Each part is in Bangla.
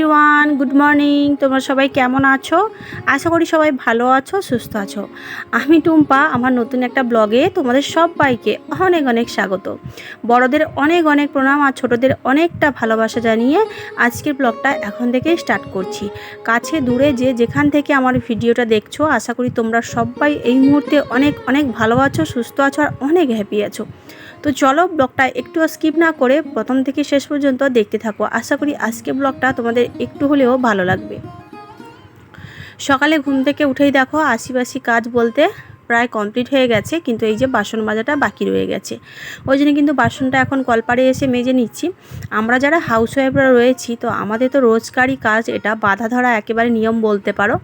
Everyone, good morning. তোমরা সবাই কেমন আছো? আশা করি সবাই ভালো আছো, সুস্থ আছো। আমি টুম্পা, আমার নতুন একটা ব্লগে তোমাদের সবাইকে অনেক অনেক স্বাগত। বড়দের অনেক অনেক প্রণাম আর ছোটদের অনেকটা ভালোবাসা জানিয়ে আজকের ব্লগটা এখন থেকেই স্টার্ট করছি। কাছে দূরে যেখান থেকে আমার ভিডিওটা দেখছো, আশা করি তোমরা সবাই এই মুহূর্তে অনেক অনেক ভালো আছো, সুস্থ আছো আর অনেক হ্যাপি আছো। তো চলো ব্লগটা একটু স্কিপ না করে প্রথম থেকে শেষ পর্যন্ত দেখতে থাকো। আশা করি আজকে ব্লগটা তোমাদের একটু হলেও ভালো লাগবে। সকালে ঘুম থেকে উঠেই দেখো আশিপাশি কাজ বলতে প্রায় কমপ্লিট হয়ে গেছে, কিন্তু এই যে বাসন মাজাটা বাকি রয়ে গেছে। ওই জন্য কিন্তু বাসনটা এখন কলপাড়ে এসে মেজে নিচ্ছি। আমরা যারা হাউসওয়াইফরা রয়েছি, তো আমাদের তো রোজকারই কাজ এটা, বাধা ধরা একেবারে নিয়ম বলতে পারো,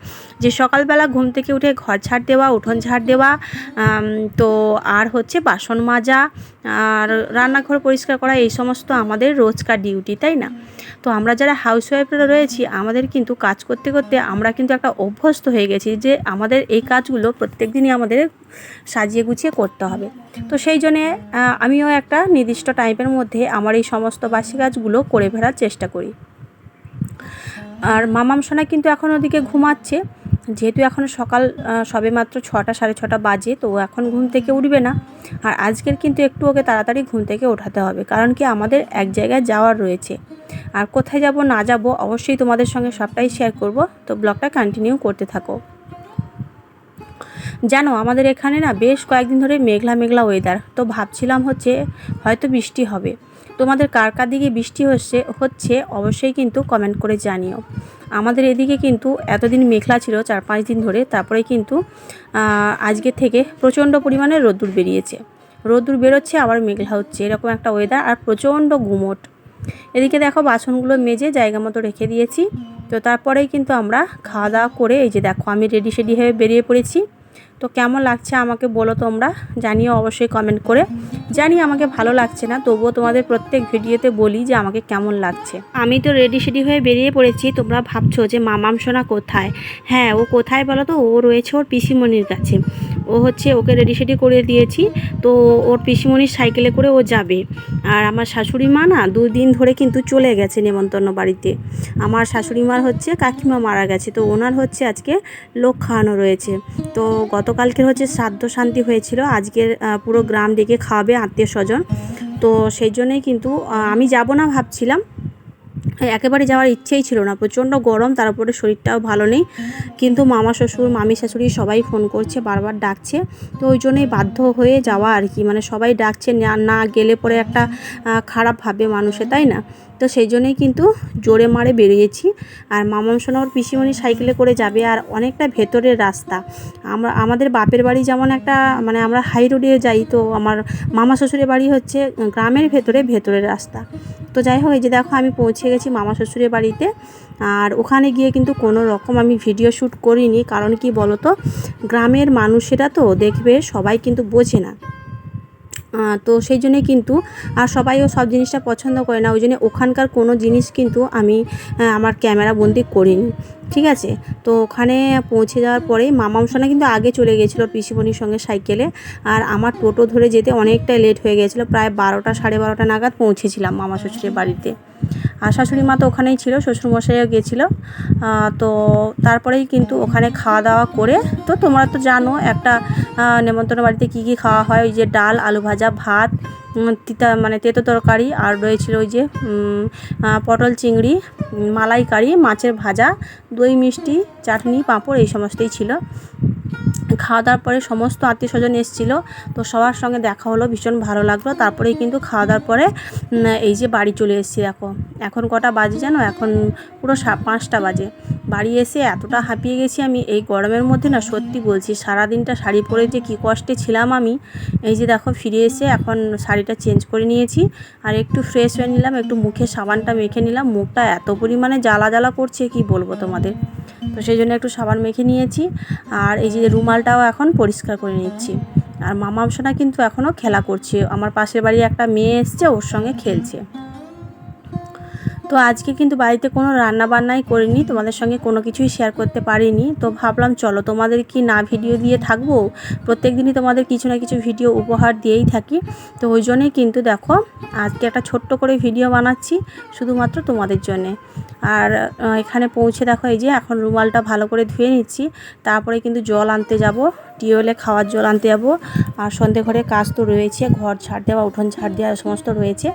যে সকালবেলা ঘুম থেকে উঠে ঘর ঝাড় দেওয়া, উঠোন ঝাড় দেওয়া, তো আর হচ্ছে বাসন মাজা আর রান্নাঘর পরিষ্কার করা, এই সমস্ত আমাদের রোজকার ডিউটি, তাই না? তো আমরা যারা হাউসওয়াইফরা রয়েছি, আমাদের কিন্তু কাজ করতে করতে আমরা কিন্তু একটা অভ্যস্ত হয়ে গেছি যে আমাদের এই কাজগুলো প্রত্যেক দিনই আমাদের সাজিয়ে গুছিয়ে করতে হবে। তো সেই জন্যে আমিও একটা নির্দিষ্ট টাইমের মধ্যে আমার এই সমস্ত বাসি কাজগুলো করে ফেলার চেষ্টা করি। আর মামাম সোনা কিন্তু এখন ওদিকে ঘুমাচ্ছে, যেহেতু এখন সকাল সবে মাত্র 6টা সাড়ে 6টা বাজে, তো এখন ঘুম থেকে উঠবে না। আর আজকের কিন্তু একটু ওকে তাড়াতাড়ি ঘুম থেকে ওঠাতে হবে, কারণ কি আমাদের এক জায়গায় যাওয়ার রয়েছে। আর কোথায় যাব না যাব অবশ্যই তোমাদের সঙ্গে সবটাই শেয়ার করব, তো ব্লগটা কন্টিনিউ করতে থাকো। জানো আমাদের এখানে না বেশ কয়েকদিন ধরে মেঘলা মেঘলা ওয়েদার, তো ভাবছিলাম হচ্ছে হয়তো বৃষ্টি হবে। তোমাদের কার কার দিকে বৃষ্টি হচ্ছে অবশ্যই কিন্তু কমেন্ট করে জানিও। আমাদের এদিকে কিন্তু এতদিন মেঘলা ছিল 4-5 দিন ধরে, তারপরে কিন্তু আজকে থেকে প্রচণ্ড পরিমাণে রোদ্দুর বেরিয়েছে। রোদ্দুর বেরোচ্ছে আবার মেঘলা হচ্ছে, এরকম একটা ওয়েদার, আর প্রচণ্ড গুমোট। এদিকে দেখো বাসনগুলো মেজে জায়গা মতো রেখে দিয়েছি। তো তারপরেই কিন্তু আমরা খাওয়া দাওয়া করে এই যে দেখো আমি রেডি হয়ে বেরিয়ে পড়েছি। তো কেমন লাগছে আমাকে বলো তোমরা, জানিও অবশ্যই কমেন্ট করে। জানি আমাকে ভালো লাগছে না, তবুও তোমাদের প্রত্যেক ভিডিওতে বলি যে আমাকে কেমন লাগছে। আমি তো রেডি হয়ে বেরিয়ে পড়েছি। তোমরা ভাবছো যে মামাম সোনা কোথায়? হ্যাঁ, ও কোথায় বলো তো? ও রয়েছে ওর পিসিমণির কাছে। ও হচ্ছে ওকে রেডি করে দিয়েছি, তো ওর পিসিমণির সাইকেলে করে ও যাবে। আর আমার শাশুড়ি মা না 2 দিন ধরে কিন্তু চলে গেছে নেমন্তন্ন বাড়িতে। আমার শাশুড়ি মার হচ্ছে কাকিমা মারা গেছে, তো ওনার হচ্ছে আজকে লোক খাওয়ানো রয়েছে। তো গতকালকের হচ্ছে শ্রাদ্ধ শান্তি হয়েছিল, আজকের পুরো গ্রাম ডেকে খাওয়াবে আত্মীয় স্বজন। তো সেই জন্যই কিন্তু আমি যাব না ভাবছিলাম, একেবারে যাওয়ার ইচ্ছেই ছিল না, প্রচণ্ড গরম, তার উপরে শরীরটাও ভালো নেই। কিন্তু মামা শ্বশুর মামি শাশুড়ি সবাই ফোন করছে, বারবার ডাকছে, তো ওই জন্যই বাধ্য হয়ে যাওয়া আর কি। মানে সবাই ডাকছে, না গেলে পরে একটা খারাপ ভাবে মানুষে, তাই না? তো সেই জন্যই কিন্তু জোরে মারে বেরিয়েছি। আর মামাম সোনা ওর পিসিমণি সাইকেলে করে যাবে, আর অনেকটা ভেতরের রাস্তা। আমাদের বাপের বাড়ি যেমন একটা মানে আমরা হাই রোডে যাই, তো আমার মামা শ্বশুরের বাড়ি হচ্ছে গ্রামের ভেতরের রাস্তা। তো যাই হোক, এই যে দেখো আমি পৌঁছে গেছি মামা শ্বশুরের বাড়িতে। আর ওখানে গিয়ে কিন্তু কোনো রকম আমি ভিডিও শ্যুট করিনি, কারণ কি বলো তো, গ্রামের মানুষেরা তো দেখবে সবাই কিন্তু বোঝে না। তো সেই জন্যে কিন্তু আর সবাইও সব জিনিসটা পছন্দ করে না, ওই জন্য ওখানকার কোনো জিনিস কিন্তু আমি আমার ক্যামেরা বন্দি করিনি, ঠিক আছে? তো ওখানে পৌঁছে যাওয়ার পরে মামাম সোনা কিন্তু আগে চলে গেছিলো পিসিমণির সঙ্গে সাইকেলে, আর আমার টোটো ধরে যেতে অনেকটাই লেট হয়ে গেছিলো, প্রায় 12টা সাড়ে 12টা নাগাদ পৌঁছেছিলাম মামা শ্বশুরের বাড়িতে। আর শাশুড়ি মা তো ওখানেই ছিল, শ্বশুরমশাইও গেছিলো। তো তারপরেই কিন্তু ওখানে খাওয়া দাওয়া করে, তো তোমরা তো জানো একটা নেমন্তন্ন বাড়িতে কী কী খাওয়া হয়, ওই যে ডাল, আলু ভাজা, ভাত, তেতো তরকারি, আর রয়েছিল ওই যে পটল চিংড়ি, মালাইকারি, মাছের ভাজা, দই মিষ্টি, চাটনি, পাঁপড়, এই সমস্তই ছিল। খাওয়া দাওয়ার পরে সমস্ত আত্মীয় স্বজন এসেছিলো, তো সবার সঙ্গে দেখা হলো, ভীষণ ভালো লাগলো। তারপরেই কিন্তু খাওয়া দাওয়ার পরে এই যে বাড়ি চলে এসেছি। দেখো এখন কটা বাজে জানো? এখন পুরো 5টা বাজে। বাড়ি এসে এতটা হাঁপিয়ে গেছি আমি এই গরমের মধ্যে, না সত্যি বলছি, সারাদিনটা শাড়ি পরে যে কী কষ্টে ছিলাম আমি। এই যে দেখো ফিরে এসে এখন শাড়িটা চেঞ্জ করে নিয়েছি, আর একটু ফ্রেশ হয়ে নিলাম, একটু মুখে সাবানটা মেখে নিলাম। মুখটা এত পরিমাণে জ্বালা করছে কি বলবো তোমাদের, তো সেই জন্য একটু সাবান মেখে নিয়েছি। আর এই যে রুমালটাও এখন পরিষ্কার করে নিচ্ছি। আর মামাম সোনা কিন্তু এখনও খেলা করছে, আমার পাশের বাড়ি একটা মেয়ে এসছে, ওর সঙ্গে খেলছে। তো আজকে কিন্তু বাড়িতে কোনো রান্না বান্নাই করিনি, তোমাদের সঙ্গে কোনো কিছুই শেয়ার করতে পারিনি। তো ভাবলাম চলো তোমাদের কি না ভিডিও দিয়ে থাকবো, প্রত্যেক দিনই তোমাদের কিছু না কিছু ভিডিও উপহার দিয়েই থাকি। তো ওই জন্যই কিন্তু দেখো আজকে একটা ছোট্ট করে ভিডিও বানাচ্ছি শুধুমাত্র তোমাদের জন্যে। আর এখানে পৌঁছে দেখো এই যে এখন রুমালটা ভালো করে ধুয়ে নিচ্ছি, তারপরে কিন্তু জল আনতে যাব, টিউবওয়েলে খাওয়ার জল আনতে যাবো। আর সন্ধে ঘরে কাজ তো রয়েছে, ঘর ঝাড় দেওয়া, উঠোন ঝাড় দেওয়া সমস্ত রয়েছে।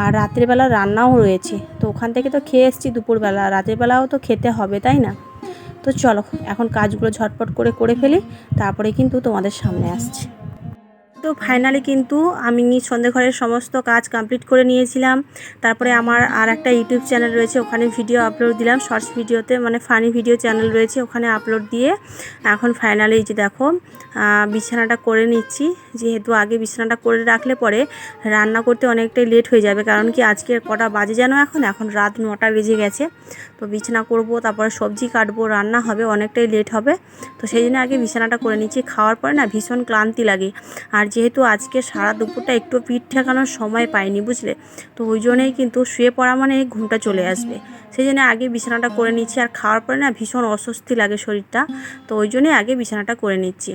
আর রাত্রিবেলা রান্নাও রয়েছে, তো ওখান থেকে তো খেয়ে এসেছি দুপুরবেলা, রাতেরবেলাও তো খেতে হবে তাই না। তো চলো এখন কাজগুলো ঝটপট করে ফেলি, তারপরে কিন্তু তোমাদের সামনে আসছি। তো ফাইনালি কিন্তু আমি সন্ধে ঘরের সমস্ত কাজ কমপ্লিট করে নিয়েছিলাম। তারপরে আমার আর একটা ইউটিউব চ্যানেল রয়েছে, ওখানে ভিডিও আপলোড দিলাম, শর্টস ভিডিওতে মানে ফানি ভিডিও চ্যানেল রয়েছে, ওখানে আপলোড দিয়ে এখন ফাইনালি যে দেখো বিছানাটা করে নিচ্ছি। যেহেতু আগে বিছানাটা করে রাখলে পরে রান্না করতে অনেকটাই লেট হয়ে যাবে, কারণ কি আজকে কটা বাজে যেন এখন রাত 9টা বেজে গেছে। তো বিছানা করব, তারপরে সবজি কাটবো, রান্না হবে, অনেকটাই লেট হবে। তো সেই জন্য আগে বিছানাটা করে নিচ্ছি। খাওয়ার পরে না ভীষণ ক্লান্তি লাগে, আর যেহেতু আজকে সারা দুপুরটা একটু পিঠ ঠেকানোর সময় পাইনি বুঝলে, তো ওই জন্যই কিন্তু শুয়ে পড়া মানে ঘুমটা চলে আসবে। সেই জন্য আগে বিছানাটা করে নিচ্ছি। আর খাওয়ার পরে না ভীষণ অস্বস্তি লাগে শরীরটা, তো ওই জন্যই আগে বিছানাটা করে নিচ্ছি।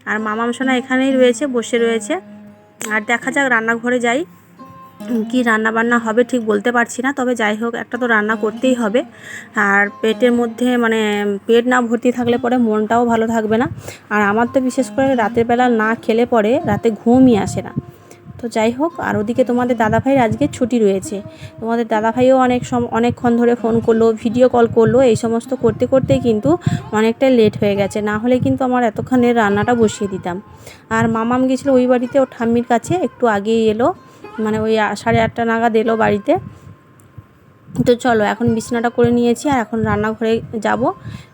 আর মামাম সোনা এখানেই রয়েছে, বসে রয়েছে। আর দেখা যাক রান্নাঘরে যাই, কি রান্না বান্না হবে ঠিক বলতে পারছি না, তবে যাই হোক একটা তো রান্না করতেই হবে। আর পেটের মধ্যে মানে পেট না ভর্তি থাকলে পরে মনটাও ভালো থাকবে না। আর আমার তো বিশেষ করে রাতের বেলা না খেলে পরে রাতে ঘুমই আসে না। তো যাই হোক, আর ওদিকে তোমাদের দাদাভাইয়ের আজকে ছুটি রয়েছে। তোমাদের দাদাভাইও অনেকক্ষণ ধরে ফোন করলো, ভিডিও কল করলো, এই সমস্ত করতে করতেই কিন্তু অনেকটাই লেট হয়ে গেছে, না হলে কিন্তু আমার এতক্ষণে রান্নাটা বসিয়ে দিতাম। আর মামাম গেছিলো ওই বাড়িতে, ও ঠাম্মির কাছে, একটু আগেই এলো, মানে ওই 8:30 নাগাদ এলো বাড়িতে। তো চলো এখন বিছানাটা করে নিয়েছি, আর এখন রান্নাঘরে যাব।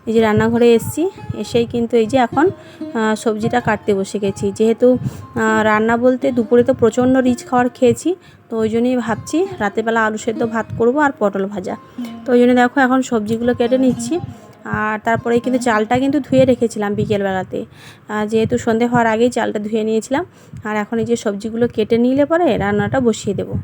এই যে রান্নাঘরে এসেছি, এসেই কিন্তু এই যে এখন সবজিটা কাটতে বসে গেছি। যেহেতু রান্না বলতে দুপুরে তো প্রচণ্ড রিচ খাবার খেয়েছি, তো ওই জন্যই ভাবছি রাতেরবেলা আলু সেদ্ধ ভাত করব আর পটল ভাজা। তো ওই জন্য দেখো এখন সবজিগুলো কেটে নিচ্ছি। আর তারপরে কিন্তু চালটা কিন্তু ধুয়ে রেখেছিলাম বিকেলবেলাতে, যেহেতু সন্ধে হওয়ার আগেই চালটা ধুয়ে নিয়েছিলাম। আর এখন এই যে সবজিগুলো কেটে নিলে পরে রান্নাটা বসিয়ে দেবো।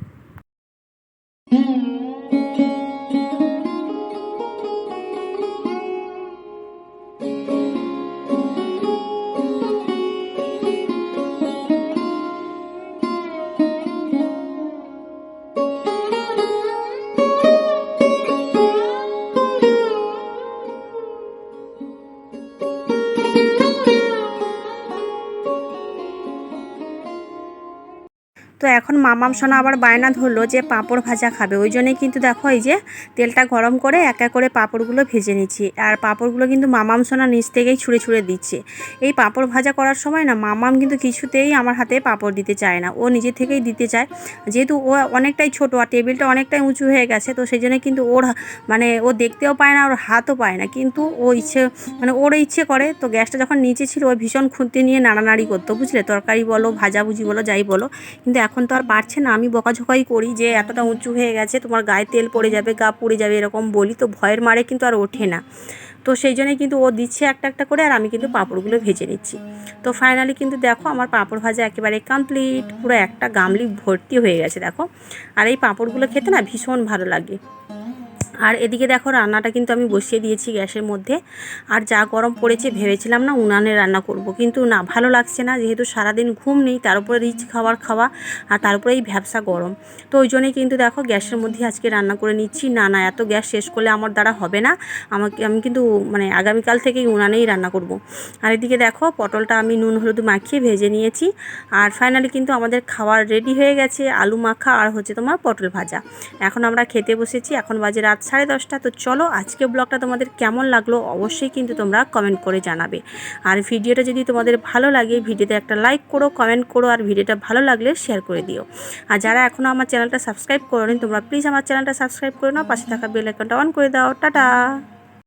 তো এখন মামাম সোনা আবার বায়না ধরলো যে পাঁপড় ভাজা খাবে, ওই জন্যই কিন্তু দেখো এই যে তেলটা গরম করে এক এক করে পাঁপড়গুলো ভেজে নিচ্ছি। আর পাঁপড়গুলো কিন্তু মামাম সোনা নিচ থেকেই ছুঁড়ে দিচ্ছে। এই পাঁপড় ভাজা করার সময় না মামাম কিন্তু কিছুতেই আমার হাতে পাঁপড় দিতে চায় না, ও নিজে থেকেই দিতে চায়। যেহেতু ও অনেকটাই ছোটো আর টেবিলটা অনেকটাই উঁচু হয়ে গেছে, তো সেই জন্য কিন্তু ওর মানে ও দেখতেও পায় না, ওর হাতও পায় না, কিন্তু ও ওর ইচ্ছে করে। তো গ্যাসটা যখন নিচে ছিল ও ভীষণ খুন্তি নিয়ে নাড়ানাড়ি করতো বুঝলে, তরকারি বলো ভাজাভুজি বলো যাই বলো। কিন্তু এখন তো আর পারছে না, আমি বকাঝকাই করি যে এতটা উঁচু হয়ে গেছে, তোমার গায়ে তেল পড়ে যাবে, গা পুড়ে যাবে, এরকম বলি, তো ভয়ের মারে কিন্তু আর ওঠে না। তো সেই জন্যই কিন্তু ও দিচ্ছে একটা একটা করে, আর আমি কিন্তু পাঁপড়গুলো ভেজে নিচ্ছি। তো ফাইনালি কিন্তু দেখো আমার পাঁপড় ভাজা একেবারে কমপ্লিট, পুরো একটা গামলি ভর্তি হয়ে গেছে দেখো। আর এই পাঁপড়গুলো খেতে না ভীষণ ভালো লাগে। আর এদিকে দেখো রান্নাটা কিন্তু আমি বসিয়ে দিয়েছি গ্যাসের মধ্যে। আর যা গরম পড়েছে ভেবেছিলাম না উনানে রান্না করব, কিন্তু না ভালো লাগছে না, যেহেতু সারাদিন ঘুম নেই, তার উপরে রিচ খাবার খাওয়া, আর তার উপরে এই ভ্যাবসা গরম। তো ওই জন্যই কিন্তু দেখো গ্যাসের মধ্যে আজকে রান্না করে নিচ্ছি। না এত গ্যাস শেষ করলে আমার দ্বারা হবে না, আমি কিন্তু মানে আগামীকাল থেকেই উনানেই রান্না করব। আর এদিকে দেখো পটলটা আমি নুন হলুদ মাখিয়ে ভেজে নিয়েছি। আর ফাইনালি কিন্তু আমাদের খাওয়ার রেডি হয়ে গেছে, আলু মাখা আর হচ্ছে তোমার পটল ভাজা। এখন আমরা খেতে বসেছি, এখন বাজে রাত 10:30। তো চলো আজকে ব্লগটা তোমাদের কেমন লাগলো অবশ্যই কিন্তু তোমরা কমেন্ট করে জানাবে। আর ভিডিওটা যদি তোমাদের ভালো লাগে ভিডিওতে একটা লাইক করো, কমেন্ট করো, আর ভিডিওটা ভালো লাগলে শেয়ার করে দিও। আর যারা এখনও আমার চ্যানেলটা সাবস্ক্রাইব করোনি তোমরা প্লিজ আমার চ্যানেলটা সাবস্ক্রাইব করে নাও, পাশে থাকা বেল আইকনটা অন করে দাও। টাটা।